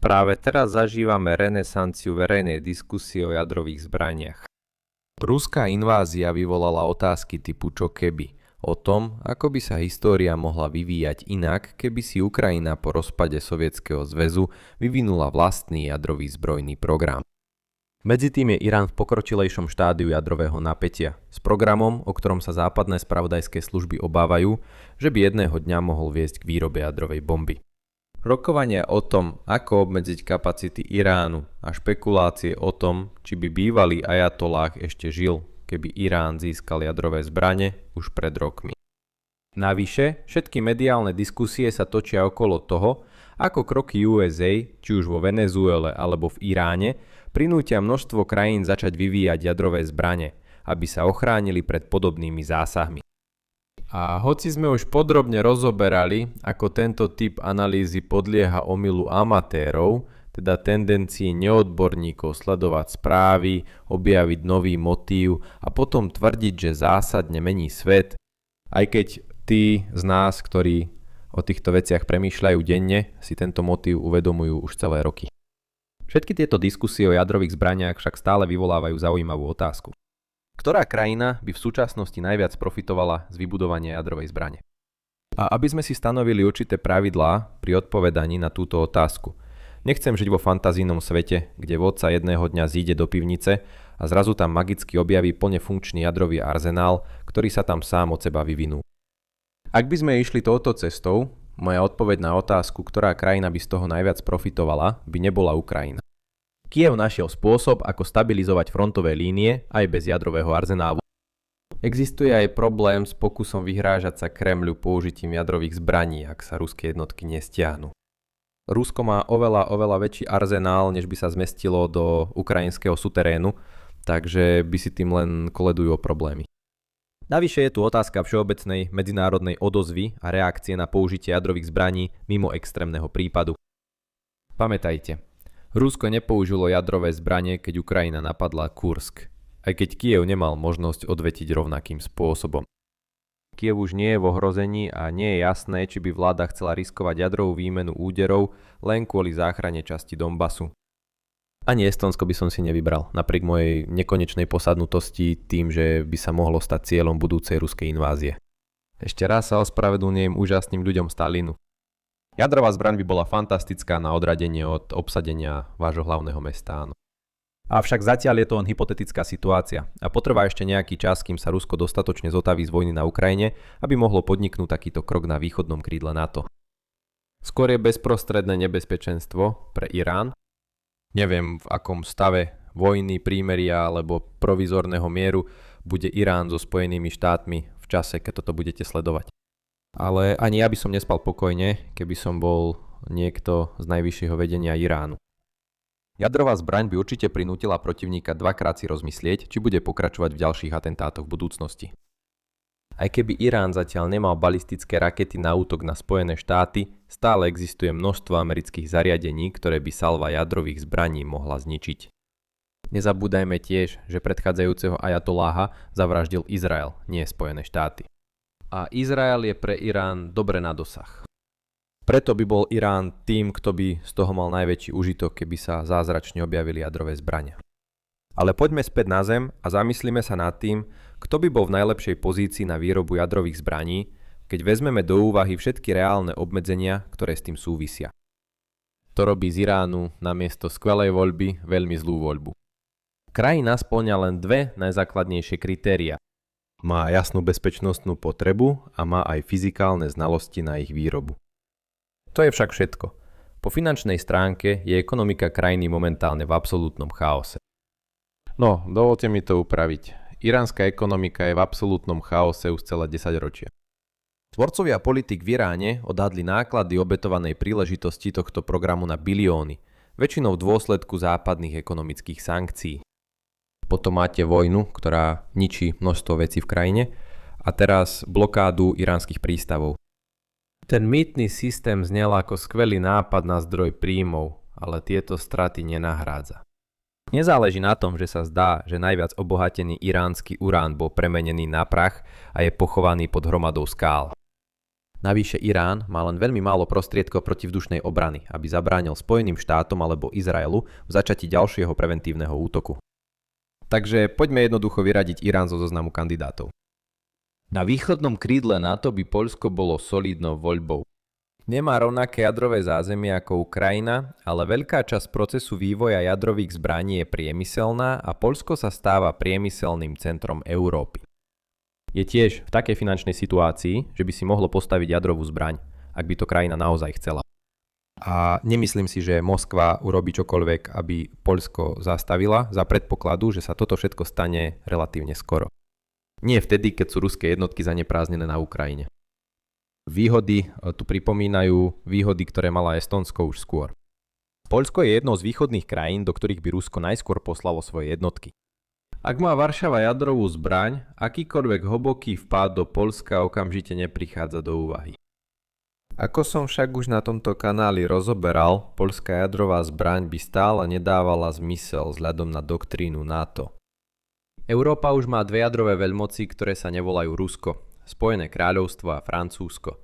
Práve teraz zažívame renesanciu verejnej diskusie o jadrových zbraniach. Ruská invázia vyvolala otázky typu čo keby, o tom, ako by sa história mohla vyvíjať inak, keby si Ukrajina po rozpade Sovietskeho zväzu vyvinula vlastný jadrový zbrojný program. Medzi tým je Irán v pokročilejšom štádiu jadrového napätia, s programom, o ktorom sa západné spravodajské služby obávajú, že by jedného dňa mohol viesť k výrobe jadrovej bomby. Rokovania o tom, ako obmedziť kapacity Iránu a špekulácie o tom, či by bývalý ajatolách ešte žil, keby Irán získal jadrové zbrane, už pred rokmi. Navyše, všetky mediálne diskusie sa točia okolo toho, ako kroky USA, či už vo Venezuele alebo v Iráne, prinútia množstvo krajín začať vyvíjať jadrové zbrane, aby sa ochránili pred podobnými zásahmi. A hoci sme už podrobne rozoberali, ako tento typ analýzy podlieha omylu amatérov, teda tendencii neodborníkov sledovať správy, objaviť nový motív a potom tvrdiť, že zásadne mení svet, aj keď tí z nás, ktorí o týchto veciach premýšľajú denne, si tento motív uvedomujú už celé roky. Všetky tieto diskusie o jadrových zbraniach však stále vyvolávajú zaujímavú otázku. Ktorá krajina by v súčasnosti najviac profitovala z vybudovania jadrovej zbrane? A aby sme si stanovili určité pravidlá pri odpovedaní na túto otázku. Nechcem žiť vo fantazijnom svete, kde vodca jedného dňa zíde do pivnice a zrazu tam magicky objaví plne funkčný jadrový arzenál, ktorý sa tam sám od seba vyvinú. Ak by sme išli touto cestou, moja odpoveď na otázku, ktorá krajina by z toho najviac profitovala, by nebola Ukrajina. Kyjev našiel spôsob, ako stabilizovať frontové línie aj bez jadrového arzenálu. Existuje aj problém s pokusom vyhrážať sa Kremľu použitím jadrových zbraní, ak sa ruské jednotky nestiahnu. Rusko má oveľa väčší arzenál, než by sa zmestilo do ukrajinského suterénu, takže by si tým len koledujú o problémy. Navyše je tu otázka všeobecnej medzinárodnej odozvy a reakcie na použitie jadrových zbraní mimo extrémneho prípadu. Pamätajte, Rusko nepoužilo jadrové zbranie, keď Ukrajina napadla Kursk, aj keď Kyjev nemal možnosť odvetiť rovnakým spôsobom. Kyjev už nie je v ohrození a nie je jasné, či by vláda chcela riskovať jadrovú výmenu úderov len kvôli záchrane časti Donbasu. Ani Estónsko by som si nevybral, napriek mojej nekonečnej posadnutosti tým, že by sa mohlo stať cieľom budúcej ruskej invázie. Ešte raz sa ospravedlňujem úžasným ľuďom Stalinu. Jadrová zbraň by bola fantastická na odradenie od obsadenia vášho hlavného mesta, áno. Avšak zatiaľ je to len hypotetická situácia a potrvá ešte nejaký čas, kým sa Rusko dostatočne zotaví z vojny na Ukrajine, aby mohlo podniknúť takýto krok na východnom krídle NATO. Skôr je bezprostredné nebezpečenstvo pre Irán. Neviem, v akom stave vojny, prímeria alebo provizorného mieru bude Irán so Spojenými štátmi v čase, keď toto budete sledovať. Ale ani ja by som nespal pokojne, keby som bol niekto z najvyššieho vedenia Iránu. Jadrová zbraň by určite prinútila protivníka dvakrát si rozmyslieť, či bude pokračovať v ďalších atentátoch v budúcnosti. Aj keby Irán zatiaľ nemal balistické rakety na útok na Spojené štáty, stále existuje množstvo amerických zariadení, ktoré by salva jadrových zbraní mohla zničiť. Nezabúdajme tiež, že predchádzajúceho ajatoláha zavraždil Izrael, nie Spojené štáty. A Izrael je pre Irán dobre na dosah. Preto by bol Irán tým, kto by z toho mal najväčší užitok, keby sa zázračne objavili jadrové zbrane. Ale poďme späť na Zem a zamyslíme sa nad tým, kto by bol v najlepšej pozícii na výrobu jadrových zbraní, keď vezmeme do úvahy všetky reálne obmedzenia, ktoré s tým súvisia. To robí z Iránu namiesto skvelej voľby veľmi zlú voľbu. Krajina spĺňa len dve najzákladnejšie kritéria. Má jasnú bezpečnostnú potrebu a má aj fyzikálne znalosti na ich výrobu. To je však všetko. Po finančnej stránke je ekonomika krajiny momentálne v absolútnom chaose. No, dovolte mi to upraviť. Iránska ekonomika je v absolútnom chaose už celé 10 ročia. Tvorcovia politik v Iráne odhadli náklady obetovanej príležitosti tohto programu na bilióny, väčšinou v dôsledku západných ekonomických sankcií. Potom máte vojnu, ktorá ničí množstvo vecí v krajine a teraz blokádu iránskych prístavov. Ten mýtny systém znel ako skvelý nápad na zdroj príjmov, ale tieto straty nenahrádza. Nezáleží na tom, že sa zdá, že najviac obohatený iránsky urán bol premenený na prach a je pochovaný pod hromadou skál. Navyše Irán má len veľmi málo prostriedkov protivzdušnej obrany, aby zabránil Spojeným štátom alebo Izraelu v začatí ďalšieho preventívneho útoku. Takže poďme jednoducho vyradiť Irán zo zoznamu kandidátov. Na východnom krídle NATO by Poľsko bolo solidnou voľbou. Nemá rovnaké jadrové zázemie ako Ukrajina, ale veľká časť procesu vývoja jadrových zbraní je priemyselná a Poľsko sa stáva priemyselným centrom Európy. Je tiež v takej finančnej situácii, že by si mohlo postaviť jadrovú zbraň, ak by to krajina naozaj chcela. A nemyslím si, že Moskva urobí čokoľvek, aby Poľsko zastavila za predpokladu, že sa toto všetko stane relatívne skoro. Nie vtedy, keď sú ruské jednotky zaneprázdnené na Ukrajine. Výhody tu pripomínajú výhody, ktoré mala Estónsko už skôr. Poľsko je jednou z východných krajín, do ktorých by Rusko najskôr poslalo svoje jednotky. Ak má Varšava jadrovú zbraň, akýkoľvek hlboký vpád do Poľska okamžite neprichádza do úvahy. Ako som však už na tomto kanáli rozoberal, poľská jadrová zbraň by stále nedávala zmysel vzhľadom na doktrínu NATO. Európa už má dve jadrové veľmoci, ktoré sa nevolajú Rusko, Spojené kráľovstvo a Francúzsko.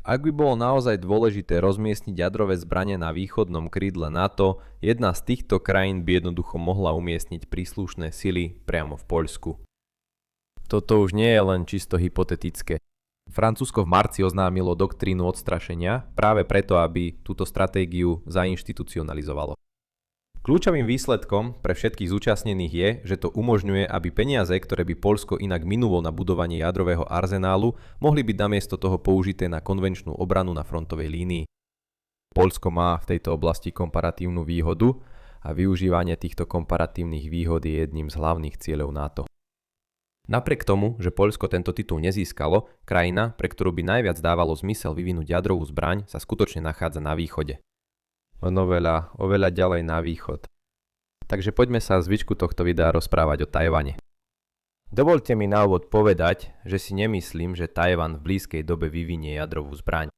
Ak by bolo naozaj dôležité rozmiestniť jadrové zbrane na východnom krídle NATO, jedna z týchto krajín by jednoducho mohla umiestniť príslušné sily priamo v Poľsku. Toto už nie je len čisto hypotetické. Francúzsko v marci oznámilo doktrínu odstrašenia práve preto, aby túto stratégiu zainštitucionalizovalo. Kľúčovým výsledkom pre všetkých zúčastnených je, že to umožňuje, aby peniaze, ktoré by Poľsko inak minulo na budovanie jadrového arzenálu, mohli byť namiesto toho použité na konvenčnú obranu na frontovej línii. Poľsko má v tejto oblasti komparatívnu výhodu a využívanie týchto komparatívnych výhod je jedným z hlavných cieľov NATO. Napriek tomu, že Poľsko tento titul nezískalo, krajina, pre ktorú by najviac dávalo zmysel vyvinúť jadrovú zbraň, sa skutočne nachádza na východe. Oveľa ďalej na východ. Takže poďme sa v zvyšku tohto videa rozprávať o Tajvane. Dovoľte mi na úvod povedať, že si nemyslím, že Tajvan v blízkej dobe vyvinie jadrovú zbraň.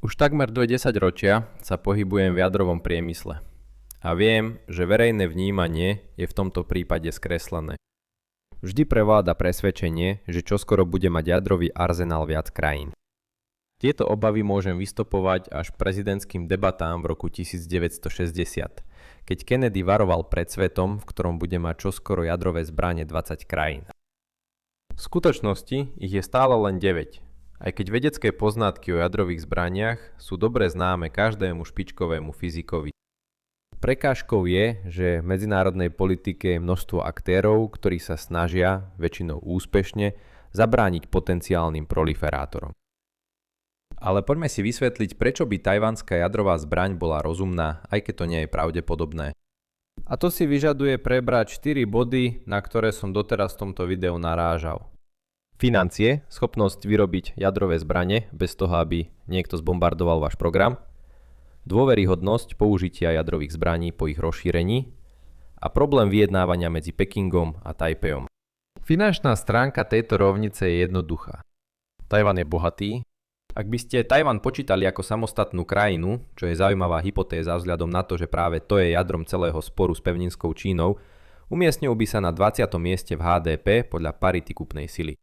Už takmer 20 ročia sa pohybujem v jadrovom priemysle a viem, že verejné vnímanie je v tomto prípade skreslené. Vždy prevláda presvedčenie, že čoskoro bude mať jadrový arzenál viac krajín. Tieto obavy môžem vystopovať až prezidentským debatám v roku 1960, keď Kennedy varoval pred svetom, v ktorom bude mať čoskoro jadrové zbrane 20 krajín. V skutočnosti ich je stále len 9, aj keď vedecké poznatky o jadrových zbraniach sú dobre známe každému špičkovému fyzikovi. Prekážkou je, že v medzinárodnej politike je množstvo aktérov, ktorí sa snažia, väčšinou úspešne, zabrániť potenciálnym proliferátorom. Ale poďme si vysvetliť, prečo by tajvanská jadrová zbraň bola rozumná, aj keď to nie je pravdepodobné. A to si vyžaduje prebrať 4 body, na ktoré som doteraz v tomto videu narážal. Financie, schopnosť vyrobiť jadrové zbrane bez toho, aby niekto zbombardoval váš program. Dôveryhodnosť použitia jadrových zbraní po ich rozšírení. A problém vyjednávania medzi Pekingom a Tajpejom. Finančná stránka tejto rovnice je jednoduchá. Tajvan je bohatý. Ak by ste Tajvan počítali ako samostatnú krajinu, čo je zaujímavá hypotéza vzhľadom na to, že práve to je jadrom celého sporu s pevninskou Čínou, umiestnil by sa na 20. mieste v HDP podľa parity kúpnej sily.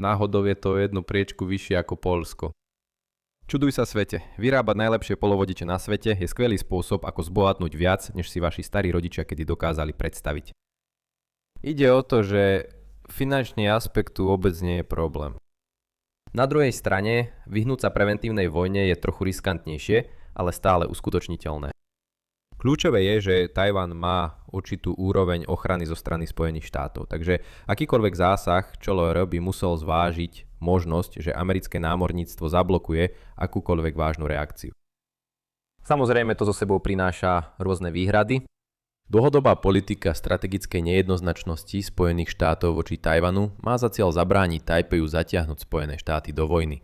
Náhodou je to jednu priečku vyššie ako Poľsko. Čuduj sa svete, vyrábať najlepšie polovodiče na svete je skvelý spôsob, ako zbohatnúť viac, než si vaši starí rodičia kedy dokázali predstaviť. Ide o to, že finančný aspekt tu vôbec nie je problém. Na druhej strane, vyhnúť sa preventívnej vojne je trochu riskantnejšie, ale stále uskutočniteľné. Kľúčové je, že Tajvan má určitú úroveň ochrany zo strany Spojených štátov, takže akýkoľvek zásah ČLR by musel zvážiť možnosť, že americké námorníctvo zablokuje akúkoľvek vážnu reakciu. Samozrejme to so sebou prináša rôzne výhrady. Dlhodobá politika strategickej nejednoznačnosti Spojených štátov voči Tajvanu má za cieľ zabrániť Tajpeju zatiahnuť Spojené štáty do vojny.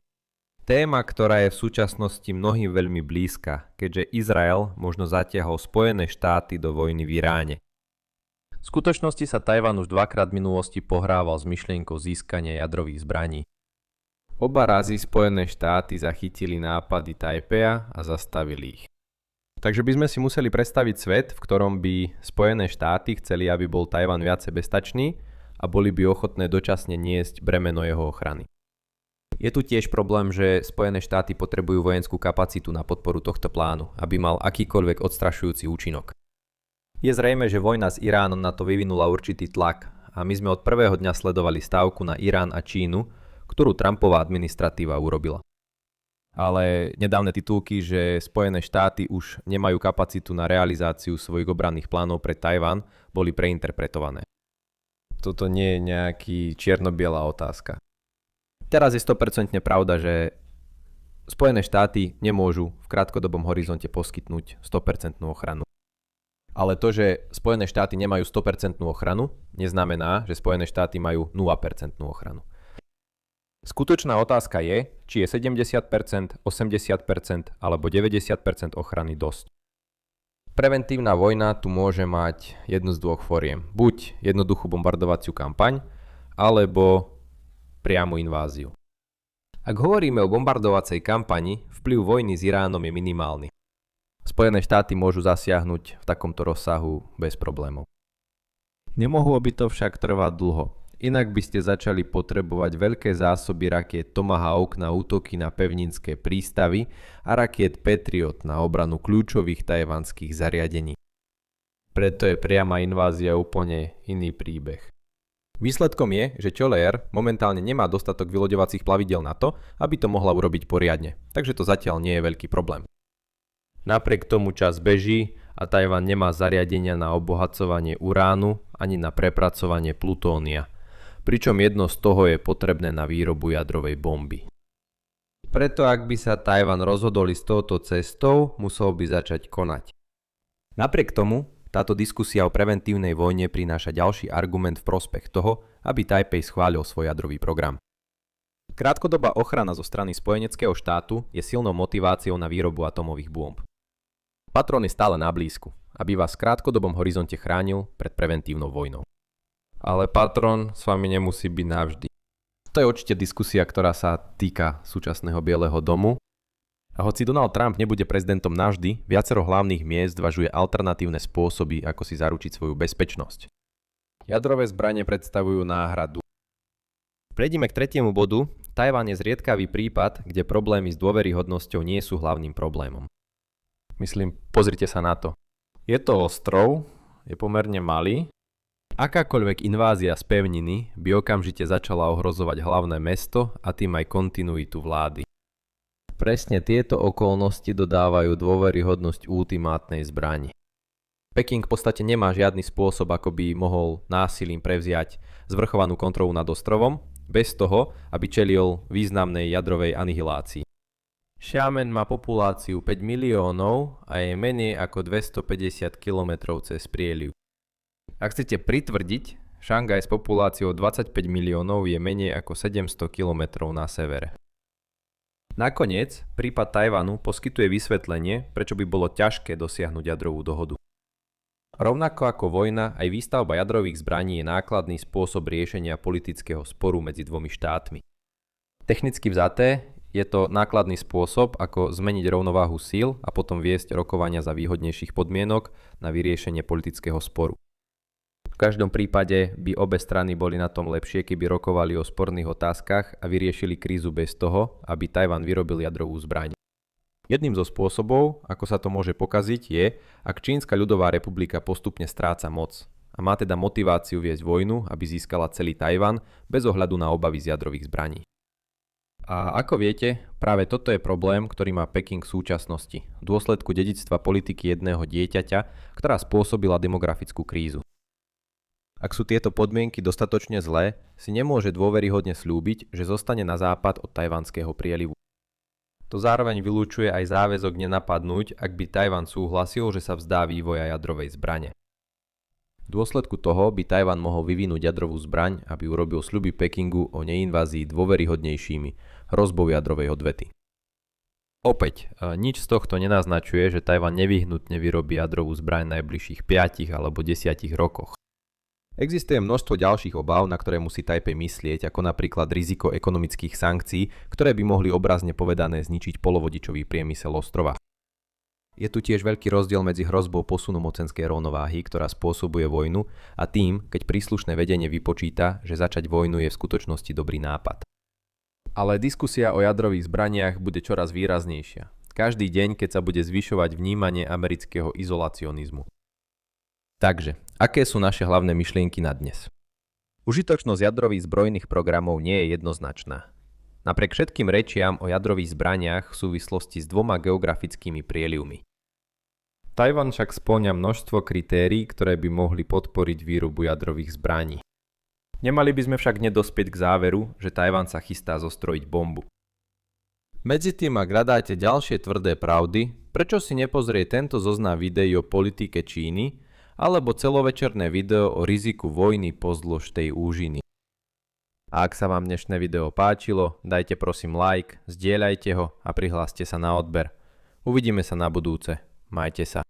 Téma, ktorá je v súčasnosti mnohým veľmi blízka, keďže Izrael možno zatiahol Spojené štáty do vojny v Iráne. V skutočnosti sa Tajvan už dvakrát v minulosti pohrával s myšlienkou získania jadrových zbraní. Oba razy Spojené štáty zachytili nápady Tajpeja a zastavili ich. Takže by sme si museli predstaviť svet, v ktorom by Spojené štáty chceli, aby bol Tajvan viac sebestačný a boli by ochotné dočasne niesť bremeno jeho ochrany. Je tu tiež problém, že Spojené štáty potrebujú vojenskú kapacitu na podporu tohto plánu, aby mal akýkoľvek odstrašujúci účinok. Je zrejme, že vojna s Iránom na to vyvinula určitý tlak a my sme od prvého dňa sledovali stávku na Irán a Čínu, ktorú Trumpová administratíva urobila. Ale nedávne titulky, že Spojené štáty už nemajú kapacitu na realizáciu svojich obranných plánov pre Tajvan, boli preinterpretované. Toto nie je nejaký čierno-biela otázka. Teraz je 100% pravda, že Spojené štáty nemôžu v krátkodobom horizonte poskytnúť 100% ochranu. Ale to, že Spojené štáty nemajú 100% ochranu, neznamená, že Spojené štáty majú 0% ochranu. Skutočná otázka je, či je 70%, 80% alebo 90% ochrany dosť. Preventívna vojna tu môže mať jednu z dvoch foriem. Buď jednoduchú bombardovaciu kampaň, alebo priamu inváziu. Ak hovoríme o bombardovacej kampani, vplyv vojny s Iránom je minimálny. Spojené štáty môžu zasiahnuť v takomto rozsahu bez problémov. Nemohlo by to však trvať dlho. Inak by ste začali potrebovať veľké zásoby rakiet Tomahawk na útoky na pevninské prístavy a rakiet Patriot na obranu kľúčových tajvanských zariadení. Preto je priama invázia úplne iný príbeh. Výsledkom je, že Cholair momentálne nemá dostatok vyloďovacích plavidiel na to, aby to mohla urobiť poriadne, takže to zatiaľ nie je veľký problém. Napriek tomu čas beží a Tajvan nemá zariadenia na obohacovanie uránu ani na prepracovanie plutónia. Pričom jedno z toho je potrebné na výrobu jadrovej bomby. Preto ak by sa Tajvan rozhodol ísť touto cestou, musel by začať konať. Napriek tomu, táto diskusia o preventívnej vojne prináša ďalší argument v prospech toho, aby Tajpej schválil svoj jadrový program. Krátkodobá ochrana zo strany spojeneckého štátu je silnou motiváciou na výrobu atómových bomb. Patron je stále na blízku, aby vás v krátkodobom horizonte chránil pred preventívnou vojnou. Ale patron s vami nemusí byť navždy. To je určite diskusia, ktorá sa týka súčasného Bieleho domu. A hoci Donald Trump nebude prezidentom navždy, viacero hlavných miest zvažuje alternatívne spôsoby, ako si zaručiť svoju bezpečnosť. Jadrové zbrane predstavujú náhradu. Prejdime k tretiemu bodu. Tajvan je zriedkavý prípad, kde problémy s dôveryhodnosťou nie sú hlavným problémom. Myslím, pozrite sa na to. Je to ostrov, je pomerne malý. Akákoľvek invázia z pevniny by okamžite začala ohrozovať hlavné mesto a tým aj kontinuitu vlády. Presne tieto okolnosti dodávajú dôveryhodnosť ultimátnej zbrani. Peking v podstate nemá žiadny spôsob, ako by mohol násilím prevziať zvrchovanú kontrolu nad ostrovom, bez toho, aby čelil významnej jadrovej anihilácii. Xiamen má populáciu 5 miliónov a je menej ako 250 km cez prieliv. Ak chcete pritvrdiť, Šangaj s populáciou 25 miliónov je menej ako 700 km na severe. Nakoniec, prípad Tajvanu poskytuje vysvetlenie, prečo by bolo ťažké dosiahnuť jadrovú dohodu. Rovnako ako vojna, aj výstavba jadrových zbraní je nákladný spôsob riešenia politického sporu medzi dvomi štátmi. Technicky vzaté, je to nákladný spôsob, ako zmeniť rovnováhu síl a potom viesť rokovania za výhodnejších podmienok na vyriešenie politického sporu. V každom prípade by obe strany boli na tom lepšie, keby rokovali o sporných otázkach a vyriešili krízu bez toho, aby Tajvan vyrobil jadrovú zbraň. Jedným zo spôsobov, ako sa to môže pokaziť, je, ak Čínska ľudová republika postupne stráca moc a má teda motiváciu viesť vojnu, aby získala celý Tajvan bez ohľadu na obavy z jadrových zbraní. A ako viete, práve toto je problém, ktorý má Peking v súčasnosti, v dôsledku dedičstva politiky jedného dieťaťa, ktorá spôsobila demografickú krízu. Ak sú tieto podmienky dostatočne zlé, si nemôže dôveryhodne sľúbiť, že zostane na západ od tajvanského prielivu. To zároveň vylúčuje aj záväzok nenapadnúť, ak by Tajvan súhlasil, že sa vzdá vývoja jadrovej zbrane. V dôsledku toho by Tajvan mohol vyvinúť jadrovú zbraň, aby urobil sľuby Pekingu o neinvázii dôveryhodnejšími hrozbou jadrovej odvety. Opäť, nič z tohto nenaznačuje, že Tajvan nevyhnutne vyrobí jadrovú zbraň v najbližších 5 alebo 10 rokoch. Existuje množstvo ďalších obáv, na ktoré musí Tajpej myslieť, ako napríklad riziko ekonomických sankcií, ktoré by mohli obrazne povedané zničiť polovodičový priemysel ostrova. Je tu tiež veľký rozdiel medzi hrozbou posunu mocenskej rovnováhy, ktorá spôsobuje vojnu, a tým, keď príslušné vedenie vypočíta, že začať vojnu je v skutočnosti dobrý nápad. Ale diskusia o jadrových zbraniach bude čoraz výraznejšia. Každý deň, keď sa bude zvyšovať vnímanie amerického izolacionizmu. Takže, aké sú naše hlavné myšlienky na dnes? Užitočnosť jadrových zbrojných programov nie je jednoznačná. Napriek všetkým rečiam o jadrových zbraniach v súvislosti s dvoma geografickými prielivmi. Tajvan však spĺňa množstvo kritérií, ktoré by mohli podporiť výrobu jadrových zbraní. Nemali by sme však nedospieť k záveru, že Tajvan sa chystá zostrojiť bombu. Medzi tým, ak hľadáte ďalšie tvrdé pravdy, prečo si nepozrieť tento zoznam videí o politike Číny alebo celovečerné video o riziku vojny pozdĺž tej úžiny. A ak sa vám dnešné video páčilo, dajte prosím like, zdieľajte ho a prihláste sa na odber. Uvidíme sa na budúce. Majte sa.